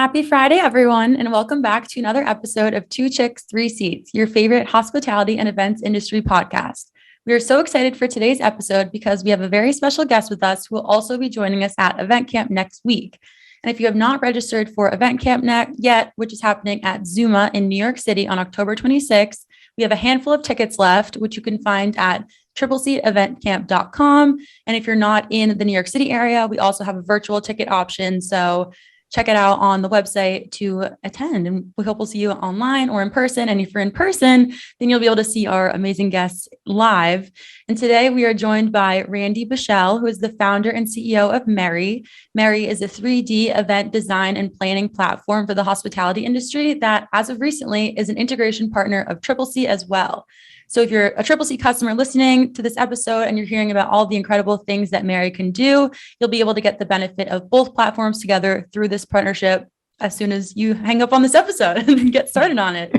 Happy Friday, everyone, and welcome back to another episode of Two Chicks, Three Seats, your favorite hospitality and events industry podcast. We are so excited for today's episode because we have a very special guest with us who will also be joining us at Event Camp next week. And if you have not registered for Event Camp yet, which is happening at Zuma in New York City on October 26th, we have a handful of tickets left, which you can find at tripleseateventcamp.com. And if you're not in the New York City area, we also have a virtual ticket option. So check it out on the website to attend. And we hope we'll see you online or in person. And if you're in person, then you'll be able to see our amazing guests live. And today we are joined by Randi Bushell, who is the founder and CEO of Merri. Merri is a 3D event design and planning platform for the hospitality industry that, as of recently, is an integration partner of Tripleseat as well. So if you're a Tripleseat customer listening to this episode and you're hearing about all the incredible things that Merri can do, you'll be able to get the benefit of both platforms together through this partnership as soon as you hang up on this episode and get started on it.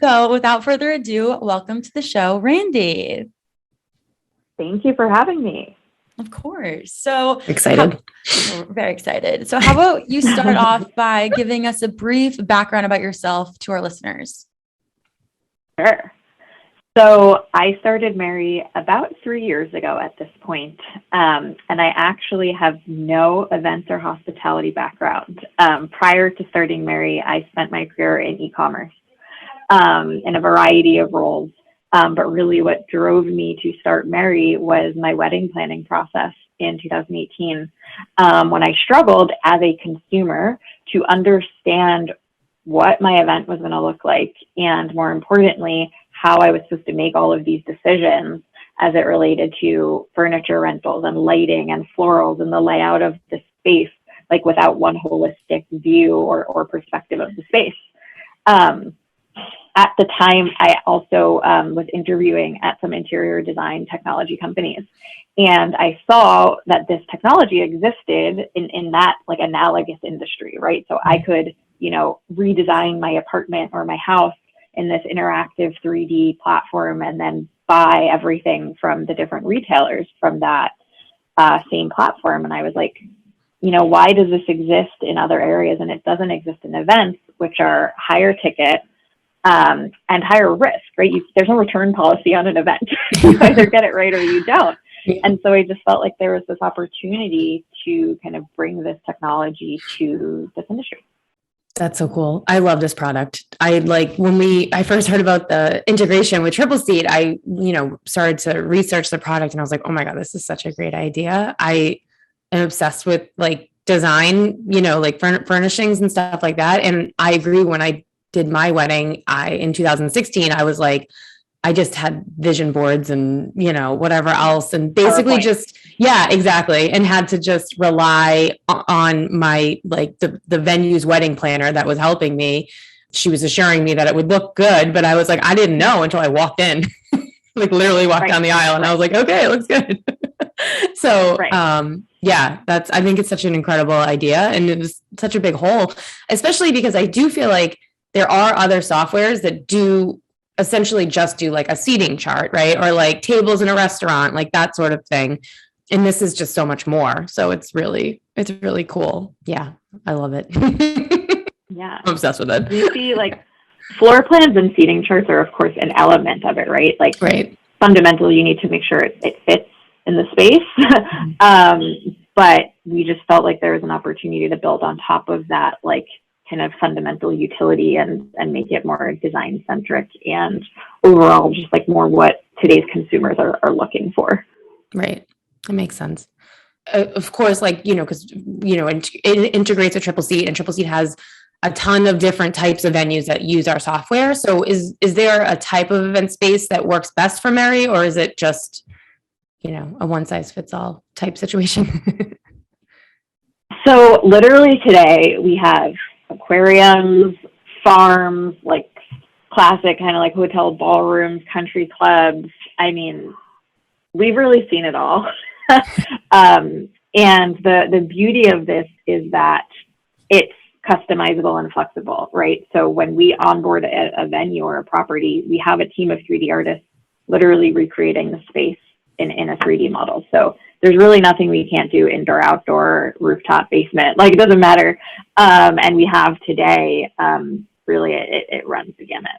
So without further ado, welcome to the show, Randi. Thank you for having me. Of course. So excited. We're very excited. So how about you start off by giving us a brief background about yourself to our listeners? Sure. So I started Merri about 3 years ago at this point, and I actually have no events or hospitality background. Prior to starting Merri, I spent my career in ecommerce in a variety of roles, but really what drove me to start Merri was my wedding planning process in 2018, when I struggled as a consumer to understand what my event was going to look like, and more importantly, how I was supposed to make all of these decisions as it related to furniture rentals and lighting and florals and the layout of the space, like without one holistic view or perspective of the space. At the time, I also was interviewing at some interior design technology companies. And I saw that this technology existed in that like analogous industry, right? So I could, redesign my apartment or my house in this interactive 3D platform and then buy everything from the different retailers from that same platform. And I was like, why does this exist in other areas and it doesn't exist in events, which are higher ticket and higher risk, right? There's no return policy on an event. You either get it right or you don't. Yeah. And so I just felt like there was this opportunity to kind of bring this technology to this industry. That's so cool. I love this product. When I first heard about the integration with Tripleseat, I, started to research the product and I was like, oh my God, this is such a great idea. I am obsessed with like design, furnishings and stuff like that. And I agree, when I did my wedding, in 2016, I was like, I just had vision boards and, whatever else. And basically exactly. And had to just rely on my, the venue's wedding planner that was helping me. She was assuring me that it would look good, but I was like, I didn't know until I walked in, literally walked down the aisle and I was like, okay, it looks good. So, I think it's such an incredible idea. And it was such a big hole, especially because I do feel like there are other softwares that do essentially just do like a seating chart, right? Or like tables in a restaurant, like that sort of thing. And this is just so much more. So it's really cool. Yeah. I love it. Yeah. I'm obsessed with it. You see, like floor plans and seating charts are of course an element of it, right? Like fundamentally you need to make sure it fits in the space. But we just felt like there was an opportunity to build on top of that, like kind of fundamental utility and make it more design centric and overall just like more what today's consumers are looking for. Right. That makes sense. Of course, because, it integrates with Tripleseat, and Tripleseat has a ton of different types of venues that use our software. So is there a type of event space that works best for Merri, or is it just, a one size fits all type situation? So literally today we have aquariums, farms, like classic kind of like hotel ballrooms, country clubs. I mean, we've really seen it all. And the beauty of this is that it's customizable and flexible, right? So when we onboard a venue or a property, we have a team of 3D artists literally recreating the space in a 3D model. So there's really nothing we can't do indoor, outdoor, rooftop, basement, like it doesn't matter. And we have today, really it runs the gamut.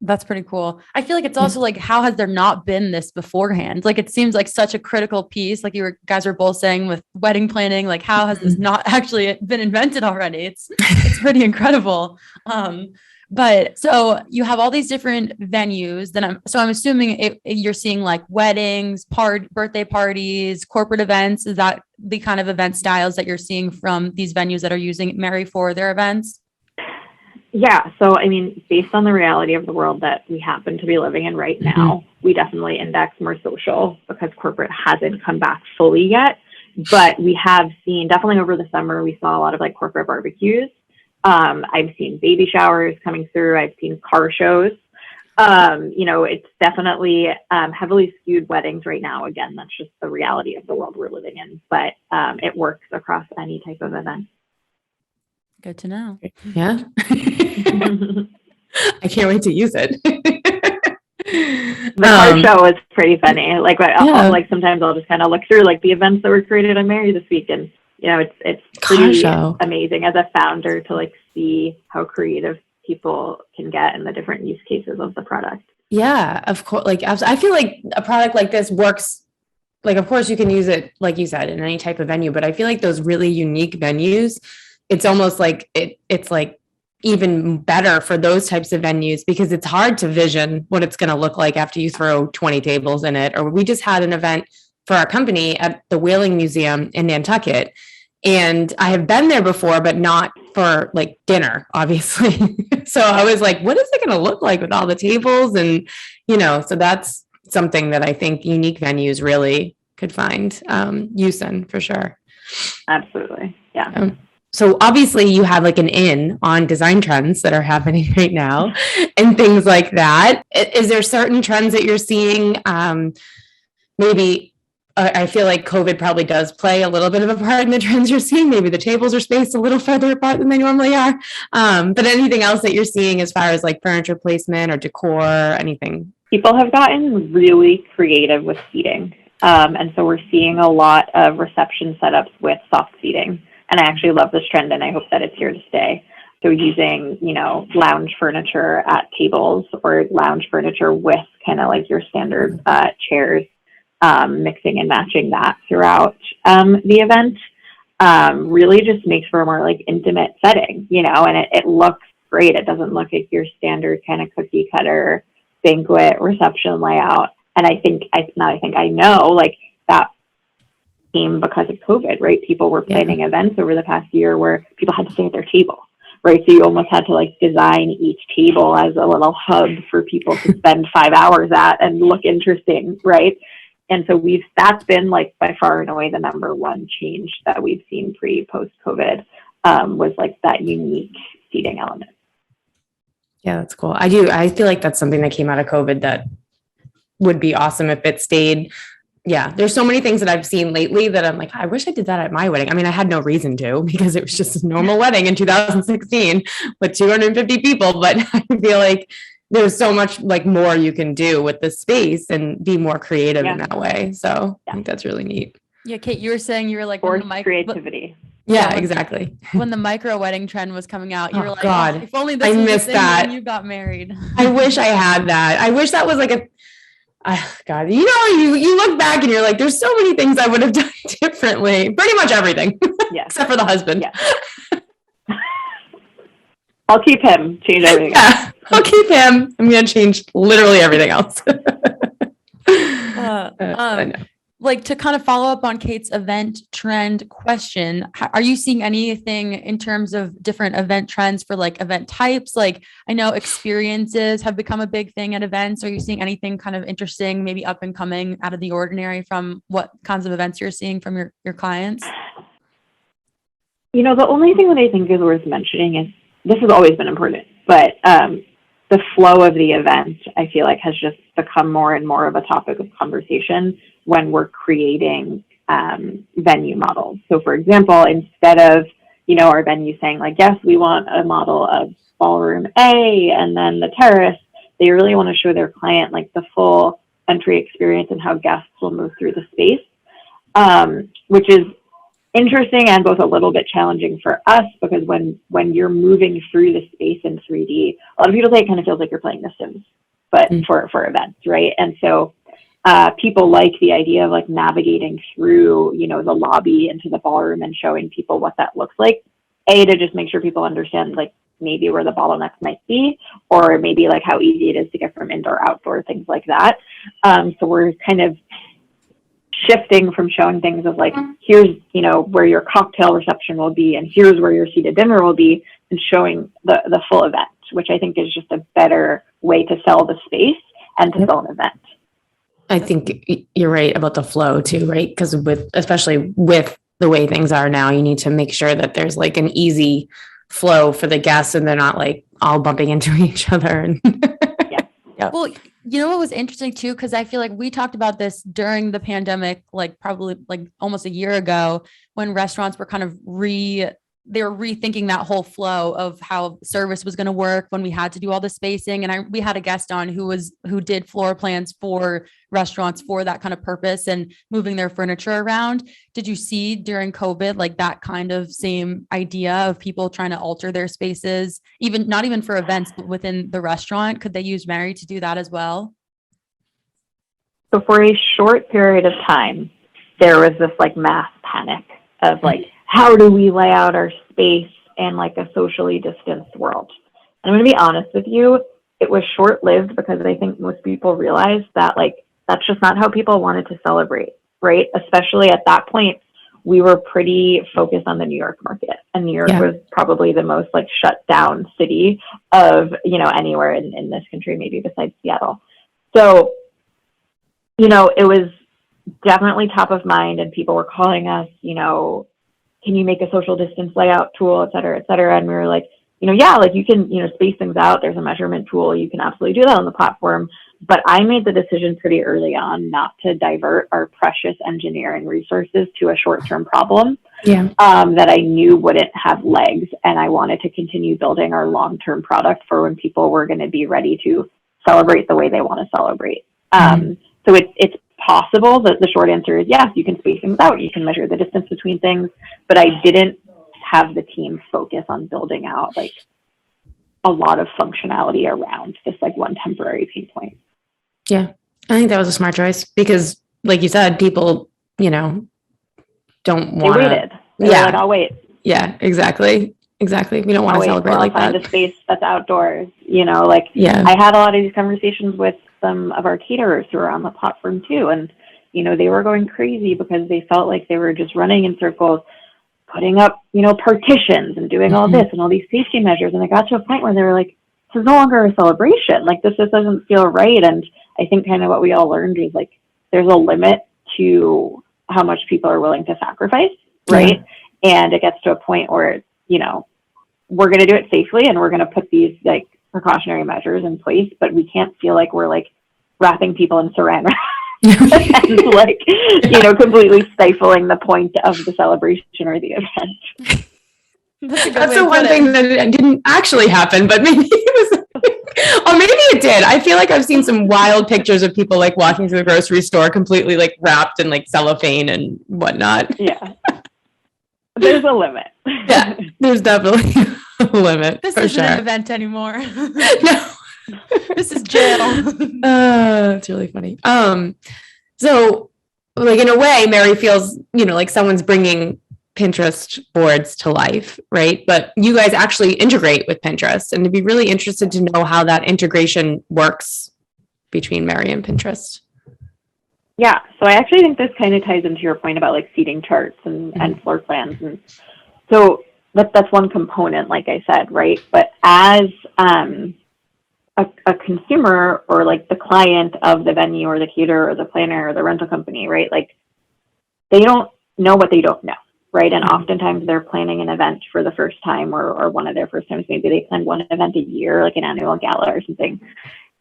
That's pretty cool. I feel like it's also like, how has there not been this beforehand? Like, it seems like such a critical piece. Like guys were both saying with wedding planning, like how has this not actually been invented already? It's pretty incredible. But so you have all these different venues. Then I'm assuming you're seeing like weddings, birthday parties, corporate events. Is that the kind of event styles that you're seeing from these venues that are using Merri for their events? Yeah. So, I mean, based on the reality of the world that we happen to be living in right now, we definitely index more social because corporate hasn't come back fully yet. But we have seen, definitely over the summer, we saw a lot of like corporate barbecues. I've seen baby showers coming through. I've seen car shows. It's definitely heavily skewed weddings right now. Again, that's just the reality of the world we're living in. But it works across any type of event. Good to know. Yeah. I can't wait to use it. The car show is pretty funny. Like, like sometimes I'll just kind of look through like the events that were created on Merri this week, and it's pretty amazing as a founder to like see how creative people can get in the different use cases of the product. Yeah, of course. Like, I feel like a product like this works. Like, of course, you can use it, like you said, in any type of venue. But I feel like those really unique venues, it's almost like it's like even better for those types of venues because it's hard to vision what it's going to look like after you throw 20 tables in it. Or we just had an event for our company at the Whaling Museum in Nantucket. And I have been there before, but not for like dinner, obviously. So I was like, what is it going to look like with all the tables? And, so that's something that I think unique venues really could find use in for sure. Absolutely. Yeah. So obviously you have like an in on design trends that are happening right now and things like that. Is there certain trends that you're seeing? Maybe I feel like COVID probably does play a little bit of a part in the trends you're seeing. Maybe the tables are spaced a little further apart than they normally are. But anything else that you're seeing as far as like furniture placement or decor, anything? People have gotten really creative with seating. And so we're seeing a lot of reception setups with soft seating. And I actually love this trend, and I hope that it's here to stay. So using, lounge furniture at tables or lounge furniture with kind of like your standard chairs, mixing and matching that throughout the event really just makes for a more like intimate setting, and it looks great. It doesn't look like your standard kind of cookie cutter banquet reception layout. And I know like that came because of COVID, right? People were planning events over the past year where people had to stay at their table, right? So you almost had to like design each table as a little hub for people to spend 5 hours at and look interesting, right? And so that's been like by far and away the number one change that we've seen post COVID was like that unique seating element. Yeah, that's cool. I feel like that's something that came out of COVID that would be awesome if it stayed. Yeah, there's so many things that I've seen lately that I'm like, I wish I did that at my wedding. I mean, I had no reason to because it was just a normal wedding in 2016 with 250 people. But I feel like there's so much like more you can do with the space and be more creative in that way. So I think that's really neat. Yeah, Kate, you were saying you were like creativity. Yeah, exactly. When the micro wedding trend was coming out, you were like, God, oh, if only this was the thing when you got married. I wish I had that. I wish that was like God, you look back and you're like, there's so many things I would have done differently. Pretty much everything, except for the husband. Yeah. I'll keep him. Change everything. Yeah, I'll keep him. I'm going to change literally everything else. I know. Like to kind of follow up on Kate's event trend question, are you seeing anything in terms of different event trends for like event types? Like I know experiences have become a big thing at events. Are you seeing anything kind of interesting, maybe up and coming out of the ordinary from what kinds of events you're seeing from your clients? The only thing that I think is worth mentioning is this has always been important, but the flow of the event, I feel like has just become more and more of a topic of conversation when we're creating venue models. So for example, instead of, our venue saying like, yes, we want a model of ballroom A and then the terrace, they really want to show their client like the full entry experience and how guests will move through the space, which is interesting and both a little bit challenging for us, because when you're moving through the space in 3D, a lot of people say it kind of feels like you're playing The Sims, but for events, right? And so people like the idea of like navigating through, you know, the lobby into the ballroom and showing people what that looks like. To just make sure people understand like maybe where the bottlenecks might be, or maybe like how easy it is to get from indoor, outdoor, things like that. So we're kind of shifting from showing things of like, here's, you know, where your cocktail reception will be, and here's where your seated dinner will be, and showing the full event, which I think is just a better way to sell the space and to sell an event. I think you're right about the flow too, right? Because especially with the way things are now, you need to make sure that there's like an easy flow for the guests and they're not like all bumping into each other. Yeah. Well, you know what was interesting too, because I feel like we talked about this during the pandemic, like probably like almost a year ago, when restaurants were kind of they were rethinking that whole flow of how service was going to work when we had to do all the spacing. And we had a guest on who did floor plans for restaurants for that kind of purpose and moving their furniture around. Did you see during COVID, like that kind of same idea of people trying to alter their spaces, even not even for events, but within the restaurant? Could they use Merri to do that as well? So for a short period of time, there was this like mass panic of like, how do we lay out our space in like a socially distanced world? And I'm going to be honest with you, it was short-lived, because I think most people realized that like, that's just not how people wanted to celebrate, right? Especially at that point, we were pretty focused on the New York market, and New York was probably the most like shut down city of, you know, anywhere in this country, maybe besides Seattle. So, you know, it was definitely top of mind, and people were calling us, you know, can you make a social distance layout tool, et cetera, et cetera. And we were like, you know, yeah, like you can, you know, space things out. There's a measurement tool. You can absolutely do that on the platform. But I made the decision pretty early on not to divert our precious engineering resources to a short-term problem that I knew wouldn't have legs. And I wanted to continue building our long-term product for when people were going to be ready to celebrate the way they want to celebrate. So it's possible that the short answer is yes, you can space things out, you can measure the distance between things, but I didn't have the team focus on building out like a lot of functionality around this like one temporary pain point. Yeah, I think that was a smart choice, because like you said, people, you know, don't want to. They waited. They were like, I'll wait. Yeah, exactly. We don't want to celebrate like that. Find a space that's outdoors, you know, like I had a lot of these conversations with some of our caterers who are on the platform too. And, you know, they were going crazy because they felt like they were just running in circles, putting up, you know, partitions and doing all this and all these safety measures. And they got to a point where they were like, this is no longer a celebration. Like this just doesn't feel right. And I think kind of what we all learned is like, there's a limit to how much people are willing to sacrifice. Right. And it gets to a point where, you know, we're going to do it safely and we're going to put these like precautionary measures in place, but we can't feel like we're like wrapping people in saran wrap and like, you know, completely stifling the point of the celebration or the event. That's the one thing that didn't actually happen, but maybe it was, or maybe it did. I feel like I've seen some wild pictures of people like walking through the grocery store completely like wrapped in like cellophane and whatnot. Yeah. There's a limit. Yeah, there's definitely a limit. This isn't an event anymore. No. This is jail. It's really funny. So like in a way, Merri feels, you know, like someone's bringing Pinterest boards to life, right? But you guys actually integrate with Pinterest, and to be really interested to know how that integration works between Merri and Pinterest. Yeah, so I actually think this kind of ties into your point about like seating charts and floor plans. And so that's one component, like I said, right? But as a consumer or like the client of the venue or the caterer or the planner or the rental company, right? Like they don't know what they don't know, right? And oftentimes they're planning an event for the first time or one of their first times. Maybe they plan one event a year, like an annual gala or something.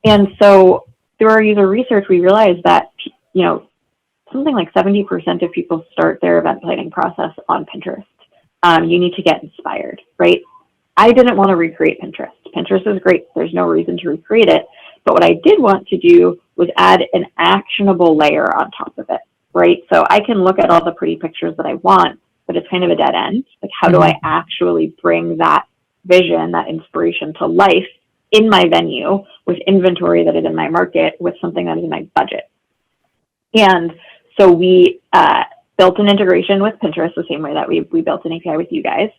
And so through our user research, we realized that, you know, something like 70% of people start their event planning process on Pinterest. You need to get inspired, right? I didn't want to recreate Pinterest. Pinterest is great. There's no reason to recreate it. But what I did want to do was add an actionable layer on top of it, right? So I can look at all the pretty pictures that I want, but it's kind of a dead end. Like, how do I actually bring that vision, that inspiration to life in my venue with inventory that is in my market, with something that is in my budget? And so we built an integration with Pinterest the same way that we built an API with you guys.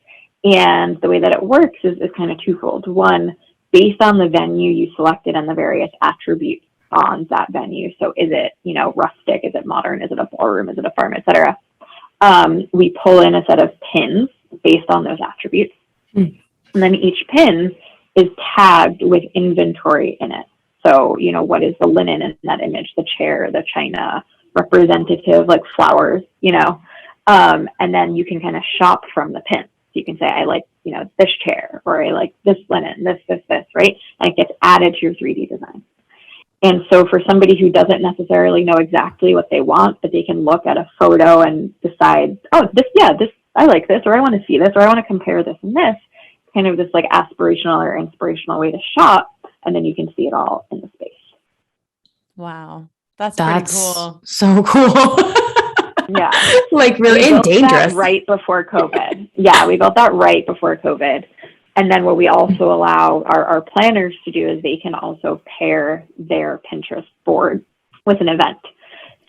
And the way that it works is kind of twofold. One, based on the venue you selected and the various attributes on that venue. So is it, rustic? Is it modern? Is it a ballroom? Is it a farm, et cetera? We pull in a set of pins based on those attributes. And then each pin is tagged with inventory in it. So, what is the linen in that image, the chair, the china, representative, like flowers, and then you can kind of shop from the pins. So you can say, I like, this chair, or I like this linen, this, right? And it gets added to your 3D design. And so for somebody who doesn't necessarily know exactly what they want, but they can look at a photo and decide, oh, this, I like this, or I want to see this, or I want to compare this and this, kind of this like aspirational or inspirational way to shop. And then you can see it all in the space. Wow. That's pretty cool. So cool. Yeah. Like really and dangerous. Right before COVID. Yeah, we built that right before COVID. And then what we also allow our planners to do is they can also pair their Pinterest board with an event.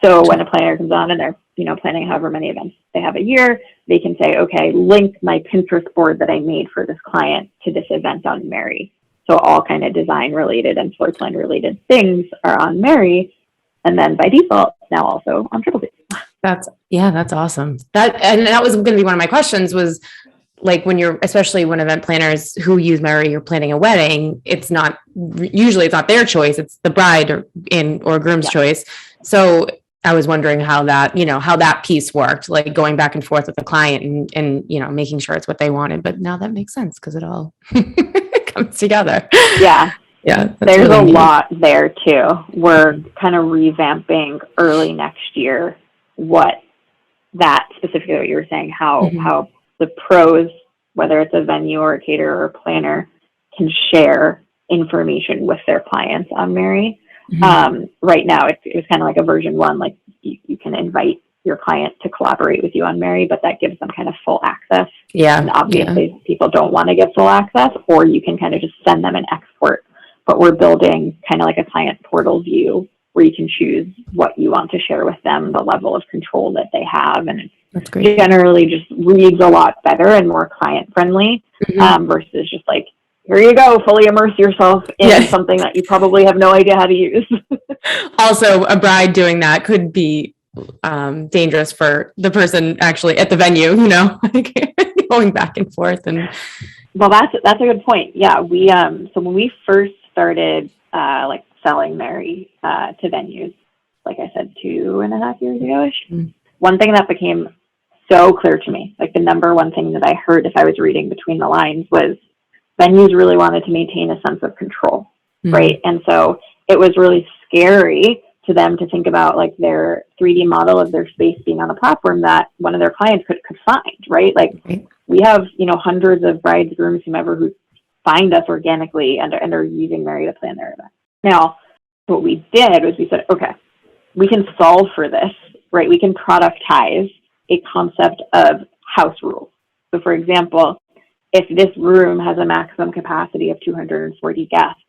So when a planner comes on and they're, planning however many events they have a year, they can say, okay, link my Pinterest board that I made for this client to this event on Merri. So all kind of design related and floor plan related things are on Merri. And then by default, now also on Tripleseat. That's awesome. That was going to be one of my questions was like especially when event planners who use Merri, you're planning a wedding, usually it's not their choice. It's the bride or groom's choice. So I was wondering how that piece worked, like going back and forth with the client and making sure it's what they wanted. But now that makes sense because it all comes together. Yeah. Yeah. There's really a lot there too. We're kind of revamping early next year specifically what you were saying, how the pros, whether it's a venue or a caterer or a planner, can share information with their clients on Merri. Right now, it's kind of like a version 1, like you can invite your client to collaborate with you on Merri, but that gives them kind of full access. Yeah. And obviously people don't want to get full access, or you can kind of just send them an export. But we're building kind of like a client portal view where you can choose what you want to share with them, the level of control that they have. And it generally just reads a lot better and more client friendly versus just like, here you go, fully immerse yourself in something that you probably have no idea how to use. Also, a bride doing that could be dangerous for the person actually at the venue, like going back and forth. And well, that's a good point. Yeah, we so when we first started selling Merri to venues, like I said, 2.5 years ago-ish, one thing that became so clear to me, like the number one thing that I heard if I was reading between the lines, was venues really wanted to maintain a sense of control, right? And so it was really scary to them to think about like their 3D model of their space being on a platform that one of their clients could find, right? Like we have, hundreds of brides, grooms, whomever, who find us organically and are using Merri to plan their event. Now, what we did was we said, okay, we can solve for this, right? We can productize a concept of house rules. So for example, if this room has a maximum capacity of 240 guests,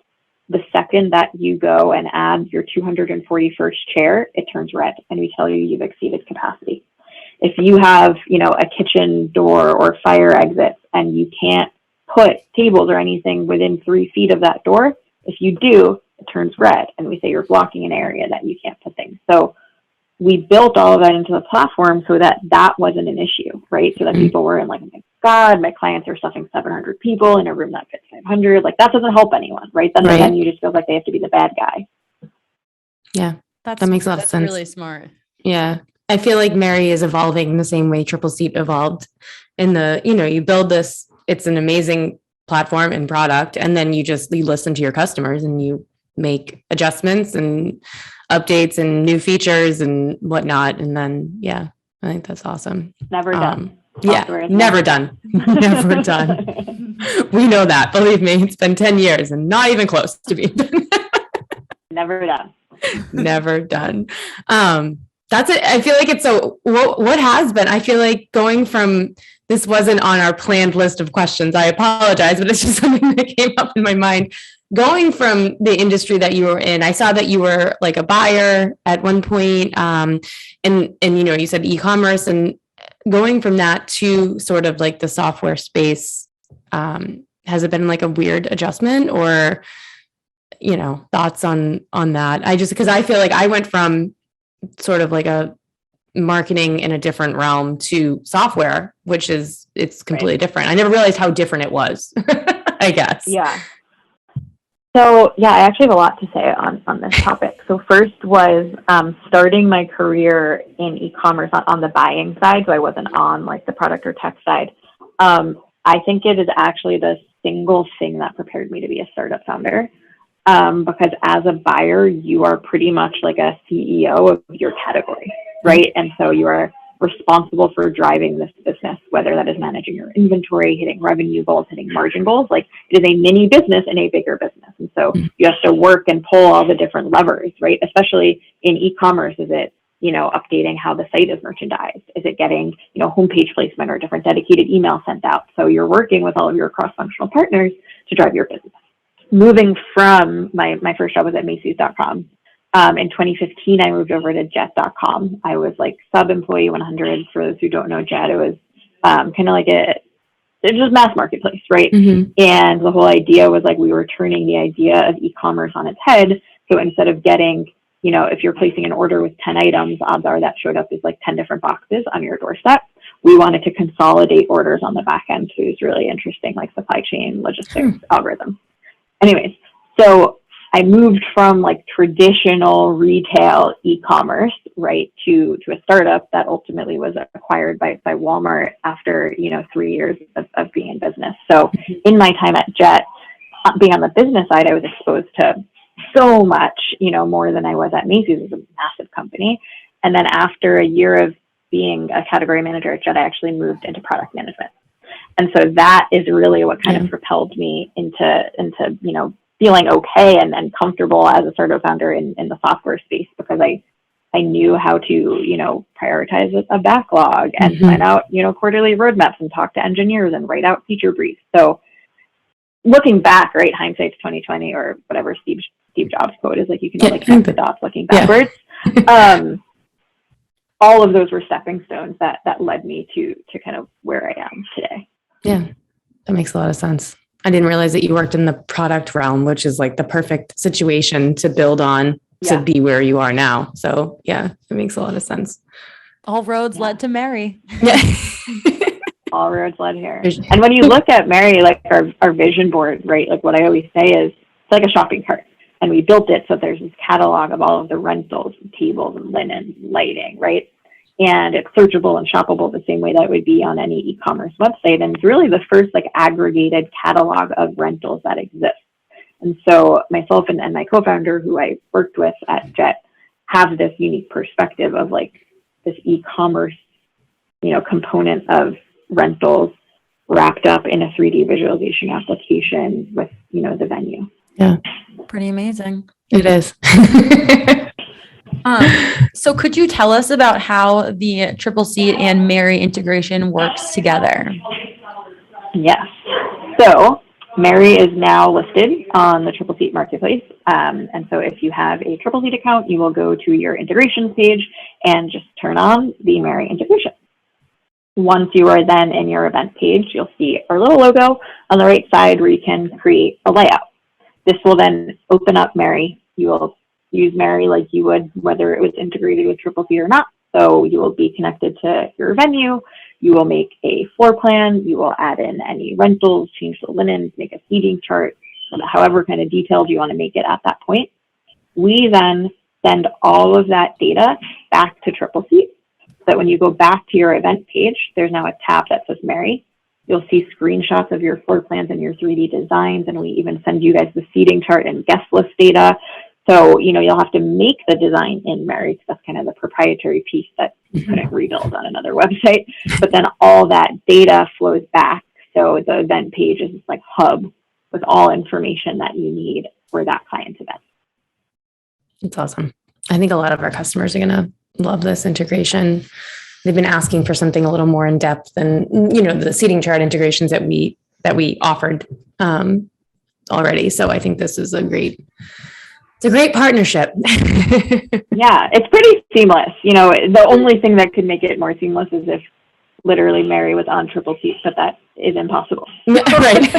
the second that you go and add your 241st chair, it turns red and we tell you you've exceeded capacity. If you have, a kitchen door or fire exit and you can't put tables or anything within 3 feet of that door, if you do, it turns red and we say you're blocking an area that you can't put things. So we built all of that into the platform so that wasn't an issue, right? So that people weren't like, oh my God, my clients are stuffing 700 people in a room that fits 500. Like that doesn't help anyone, right? Then the venue just feels like they have to be the bad guy. Yeah, that makes a lot of sense. Really smart. Yeah. I feel like Merri is evolving the same way Tripleseat evolved in you build this, it's an amazing platform and product. And then you listen to your customers and you make adjustments and updates and new features and whatnot. And then, I think that's awesome. Never done. Never done. Never done. We know that. Believe me, it's been 10 years and not even close to being done. Never done. Never done. That's it. I feel like it's so, what has been, I feel like going from, this wasn't on our planned list of questions. I apologize, but it's just something that came up in my mind. Going from the industry that you were in, I saw that you were like a buyer at one point, and you said e-commerce, and going from that to sort of like the software space, has it been like a weird adjustment, or thoughts on that? Because I feel like I went from sort of like a marketing in a different realm to software, which it's completely different. I never realized how different it was, I guess. Yeah. So I actually have a lot to say on this topic. So first was starting my career in e-commerce on the buying side. So I wasn't on like the product or tech side. I think it is actually the single thing that prepared me to be a startup founder. Because as a buyer, you are pretty much like a CEO of your category, right? And so you are responsible for driving this business, whether that is managing your inventory, hitting revenue goals, hitting margin goals. Like, it is a mini business in a bigger business. And so you have to work and pull all the different levers, right? Especially in e-commerce. Is it, updating how the site is merchandised? Is it getting, homepage placement or different dedicated emails sent out? So you're working with all of your cross-functional partners to drive your business. Moving from my first job was at Macy's.com. In 2015, I moved over to Jet.com. I was like sub-employee 100. For those who don't know Jet, it was kind of like it's just mass marketplace, right? Mm-hmm. And the whole idea was like we were turning the idea of e-commerce on its head. So instead of getting, if you're placing an order with 10 items, odds are that showed up as like 10 different boxes on your doorstep. We wanted to consolidate orders on the back end. So it was really interesting, like supply chain logistics algorithm. Anyways, so I moved from like traditional retail e-commerce, right, to a startup that ultimately was acquired by Walmart after, 3 years of being in business. So in my time at Jet, being on the business side, I was exposed to so much, more than I was at Macy's. It was a massive company. And then after a year of being a category manager at Jet, I actually moved into product management. And so that is really what kind of propelled me into feeling okay and comfortable as a startup founder in the software space, because I knew how to, prioritize a backlog and plan out, quarterly roadmaps and talk to engineers and write out feature briefs. So looking back, right, hindsight's 2020, or whatever Steve Jobs quote is, like, you can only connect the dots looking backwards. All of those were stepping stones that led me to kind of where I am today. Yeah, that makes a lot of sense. I didn't realize that you worked in the product realm, which is like the perfect situation to build on to be where you are now. So yeah, it makes a lot of sense. All roads led to Merri. Yeah. All roads led here. And when you look at Merri, like our vision board, right? Like what I always say is it's like a shopping cart. And we built it so there's this catalog of all of the rentals, and tables and linen, lighting, right? And it's searchable and shoppable the same way that it would be on any e-commerce website. And it's really the first like aggregated catalog of rentals that exists. And so myself and my co-founder, who I worked with at Jet, have this unique perspective of like this e-commerce, component of rentals wrapped up in a 3D visualization application with, the venue. Yeah. Pretty amazing. It is. So could you tell us about how the Tripleseat and Merri integration works together? Yes. So Merri is now listed on the Tripleseat marketplace. And so if you have a Tripleseat account, you will go to your integrations page and just turn on the Merri integration. Once you are then in your event page, you'll see our little logo on the right side where you can create a layout. This will then open up Merri. You will use Merri like you would whether it was integrated with Tripleseat or not. So you will be connected to your venue. You will make a floor plan. You will add in any rentals, change the linens, make a seating chart, however kind of detailed you want to make it at that point. We then send all of that data back to Tripleseat. So that when you go back to your event page, there's now a tab that says Merri. You'll see screenshots of your floor plans and your 3D designs, and we even send you guys the seating chart and guest list data. So, you'll have to make the design in Merri, because that's kind of the proprietary piece that you couldn't rebuild on another website. But then all that data flows back. So the event page is this like hub with all information that you need for that client's event. It's awesome. I think a lot of our customers are going to love this integration. They've been asking for something a little more in depth than, the seating chart integrations that we offered already. So I think this is a great partnership. Yeah, it's pretty seamless. The only thing that could make it more seamless is if literally Merri was on Tripleseat, but that is impossible. Right.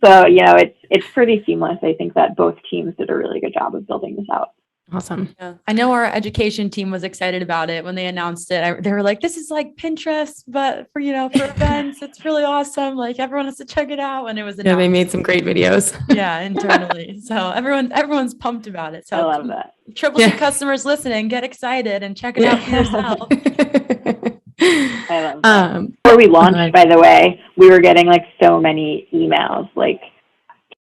So, it's pretty seamless. I think that both teams did a really good job of building this out. Awesome. Yeah. I know our education team was excited about it when they announced it. They were like, this is like Pinterest, but for events, it's really awesome. Like everyone has to check it out. And it was announced. Yeah, they made some great videos. Yeah, internally. So everyone's pumped about it. So I love that. Tripleseat customers listening, get excited and check it out for yourself. I love that. Before we launched, by the way, we were getting like so many emails, like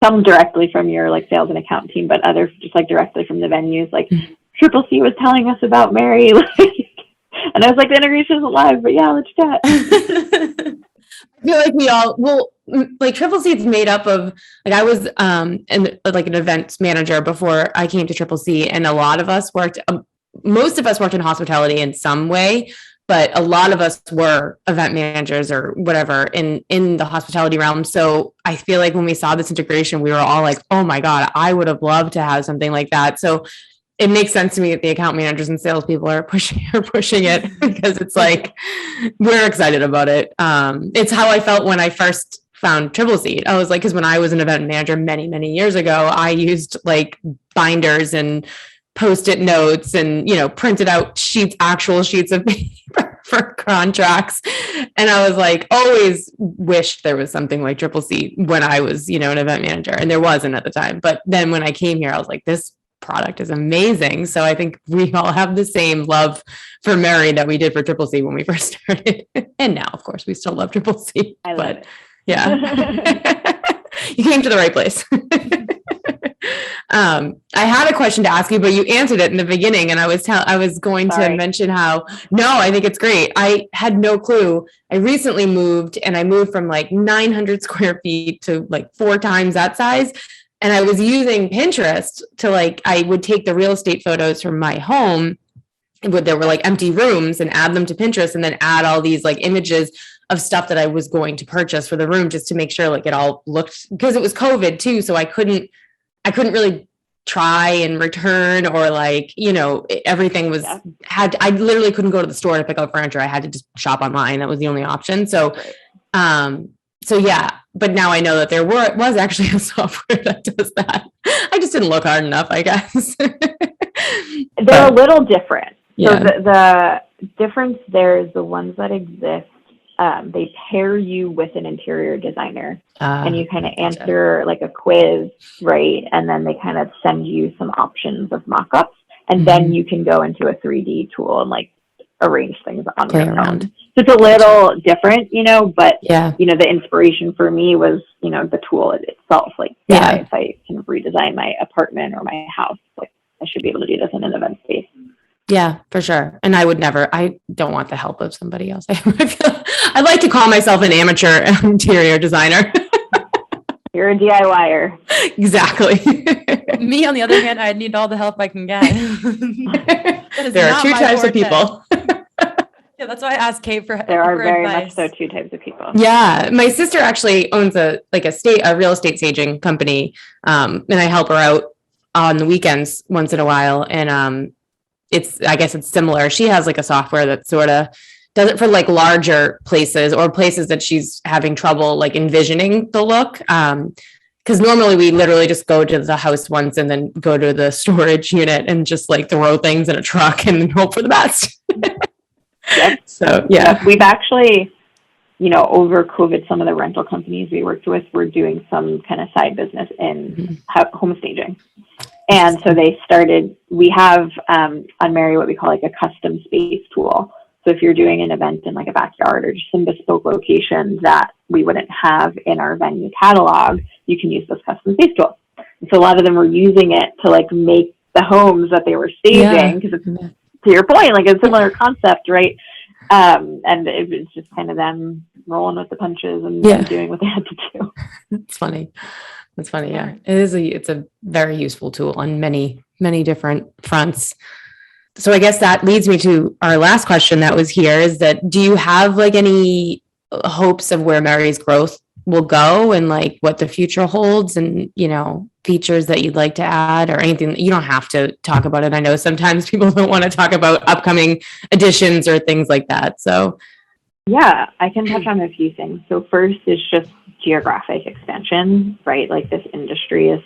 some directly from your like sales and account team, but others just like directly from the venues. Like Tripleseat was telling us about Merri, and I was like, the integration isn't live, but yeah, let's chat. I feel like Tripleseat's made up of I was an events manager before I came to Tripleseat, and a lot of us most of us worked in hospitality in some way, but a lot of us were event managers or whatever in the hospitality realm. So I feel like when we saw this integration, we were all like, oh my God, I would have loved to have something like that. So it makes sense to me that the account managers and salespeople are pushing it because it's like, we're excited about it. It's how I felt when I first found Tripleseat. I was like, because when I was an event manager many, many years ago, I used like binders and Post-it notes and, printed out actual sheets of paper for contracts. And I was like, always wished there was something like Tripleseat when I was, an event manager, and there wasn't at the time. But then when I came here, I was like, this product is amazing. So I think we all have the same love for Merri that we did for Tripleseat when we first started. And now, of course, we still love Tripleseat. I love it. Yeah, you came to the right place. I had a question to ask you, but you answered it in the beginning, and I was going to mention how, no, I think it's great. I had no clue. I recently moved, and I moved from like 900 square feet to like 4 times that size. And I was using Pinterest to I would take the real estate photos from my home, there were like empty rooms, and add them to Pinterest, and then add all these like images of stuff that I was going to purchase for the room, just to make sure like it all looked, because it was COVID too. So I couldn't really try and return, or everything was I literally couldn't go to the store to pick up furniture. I had to just shop online. That was the only option. So, yeah, but now I know that there was actually a software that does that. I just didn't look hard enough, I guess. They're a little different. So the difference there is the ones that exist, they pair you with an interior designer, and you kind of answer like a quiz, right? And then they kind of send you some options of mock-ups, and then you can go into a 3D tool and like arrange things on your own. So it's a little different, but the inspiration for me was, the tool itself. Like, if I can redesign my apartment or my house, like I should be able to do this in an event space. Yeah, for sure. And I don't want the help of somebody else. I'd like to call myself an amateur interior designer. You're a DIYer. Exactly. Me, on the other hand, I need all the help I can get. There are 2 types of people. Yeah, that's why I asked Kate for There are very advice. much so 2 types of people. Yeah. My sister actually owns a real estate staging company. And I help her out on the weekends once in a while. And, I guess it's similar. She has like a software that sort of does it for like larger places, or places that she's having trouble like envisioning the look. Because normally we literally just go to the house once and then go to the storage unit and just like throw things in a truck and hope for the best. Yep. So, yeah. We've actually, over COVID, some of the rental companies we worked with were doing some kind of side business in home staging. And so we have on Merri what we call like a custom space tool. So if you're doing an event in like a backyard or just some bespoke location that we wouldn't have in our venue catalog, you can use this custom space tool. And so a lot of them were using it to like make the homes that they were staging, because it's, to your point, like a similar concept, right? And it was just kind of them rolling with the punches and doing what they had to do. It's funny. It's funny. Yeah, it's a very useful tool on many many different fronts. So I guess that leads me to our last question that was here is that, do you have like any hopes of where Merri's growth will go and like what the future holds and, features that you'd like to add or anything? You don't have to talk about it. I know sometimes people don't want to talk about upcoming additions or things like that. So yeah, I can touch on a few things. So first is just geographic expansion, right? Like this industry is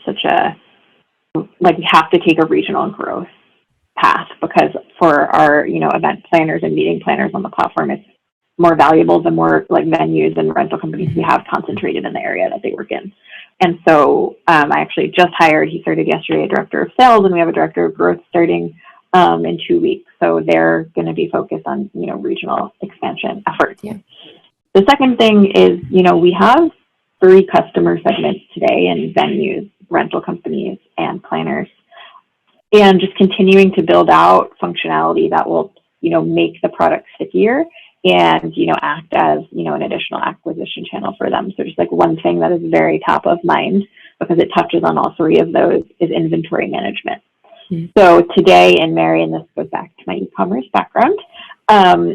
we have to take a regional growth path because for our, event planners and meeting planners on the platform, it's more valuable the more like venues and rental companies we have concentrated in the area that they work in. And so I actually just hired, he started yesterday, a director of sales, and we have a director of growth starting in 2 weeks. So they're going to be focused on, regional expansion efforts. Yeah. The second thing is, we have 3 customer segments today in venues, rental companies, and planners. And just continuing to build out functionality that will, make the product stickier and, act as, an additional acquisition channel for them. So just like one thing that is very top of mind because it touches on all 3 of those is inventory management. Mm-hmm. So today in Merri, and this goes back to my e-commerce background,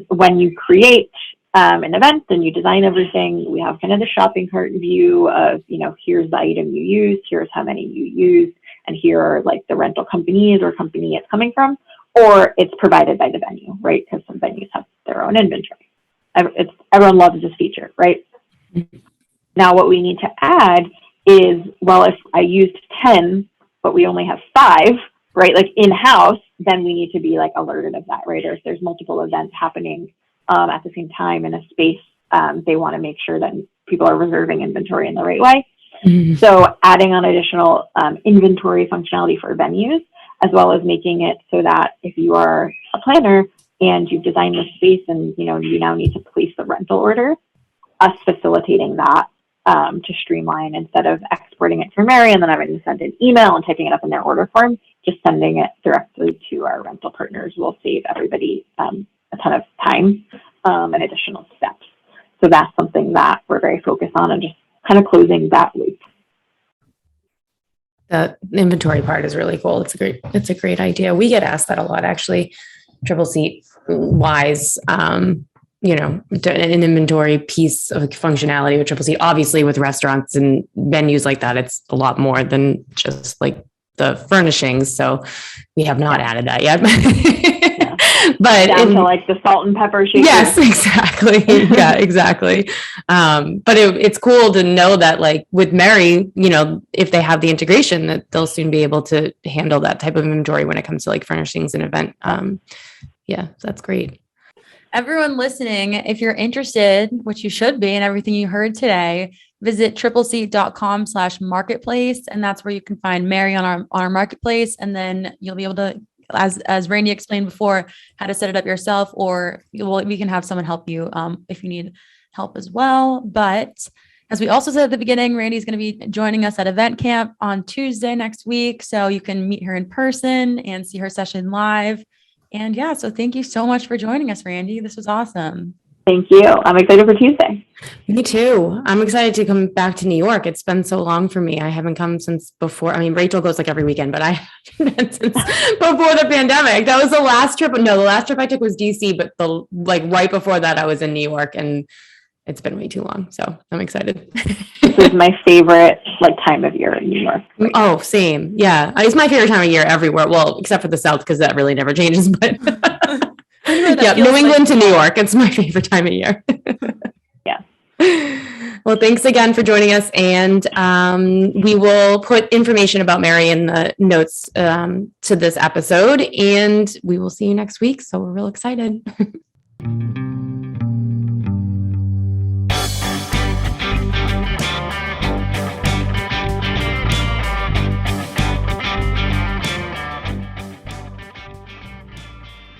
when you create an event and you design everything, we have kind of the shopping cart view of, here's the item you use, here's how many you use, and here are like the rental companies or company it's coming from, or it's provided by the venue, right? Because some venues have their own inventory. Everyone loves this feature, right? Mm-hmm. Now what we need to add is, well, if I used 10, but we only have 5, right? Like in-house, then we need to be like alerted of that, right? Or if there's multiple events happening at the same time in a space, they want to make sure that people are reserving inventory in the right way. Mm-hmm. So adding on additional inventory functionality for venues, as well as making it so that if you are a planner and you've designed the space and you now need to place the rental order, us facilitating that to streamline instead of exporting it from Merri and then having to send an email and typing it up in their order form, just sending it directly to our rental partners will save everybody a ton of time and additional steps. So that's something that we're very focused on and just kind of closing that loop. The inventory part is really cool. It's a great idea. We get asked that a lot, actually, Tripleseat wise, an inventory piece of functionality with Tripleseat. Obviously with restaurants and venues like that, it's a lot more than just like the furnishings. So we have not added that yet. But down to like the salt and pepper shakers. Yes, exactly. Yeah, exactly. But it's cool to know that like with Merri, if they have the integration, that they'll soon be able to handle that type of inventory when it comes to like furnishings and event. That's great. Everyone listening, if you're interested, which you should be in everything you heard today, visit tripleseat.com/marketplace. And that's where you can find Merri on our marketplace. And then you'll be able to, as Randi explained before, how to set it up yourself, or we can have someone help you if you need help as well. But as we also said at the beginning, Randi's going to be joining us at Event Camp on Tuesday next week. So you can meet her in person and see her session live. And so thank you so much for joining us, Randi. This was awesome. Thank you. I'm excited for Tuesday. Me too. I'm excited to come back to New York. It's been so long for me. I haven't come since before. I mean, Rachel goes like every weekend, but I haven't been since before the pandemic. That was the last trip. No, the last trip I took was DC, but right before that I was in New York, and it's been way too long. So I'm excited. This is my favorite time of year in New York. Right? Oh, same. Yeah. It's my favorite time of year everywhere. Well, except for the South, because that really never changes, but New England to New York. It's my favorite time of year. Yeah. Well, thanks again for joining us. And we will put information about Merri in the notes to this episode, and we will see you next week. So we're real excited.